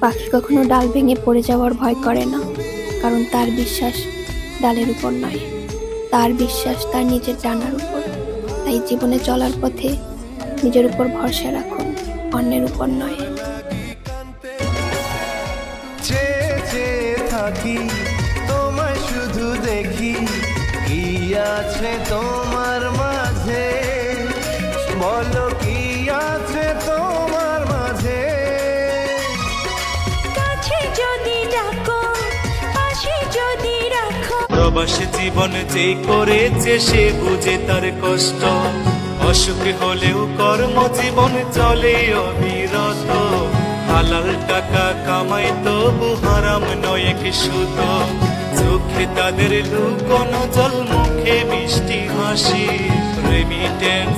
পাখি কখনো ডাল ভেঙে পড়ে যাওয়ার ভয় করে না, কারণ তার বিশ্বাস ডালের উপর নয়, তার বিশ্বাস তার নিজের ডানার উপর। তাই জীবনে চলার পথে নিজের উপর ভরসা রাখুন, অন্যের উপর নয়। চেয়ে চেয়ে থাকি তোমায় শুধু দেখি, কি আছে তোমার মাঝে, বলো কি আছে তোমার মাঝে। কাছে যদি ডাকো, পাশে যদি রাখো। প্রবাসী জীবন যে করেছে সে বুঝে তার কষ্ট, অসুখী হলেও কর্মজীবন চলে অবিরত। হালাল টাকা কামাই তবু হারাম নয় কি সুত, চোখে তাদের লুকোনো জল, মুখে মিষ্টি হাসি। রেমিটেন্স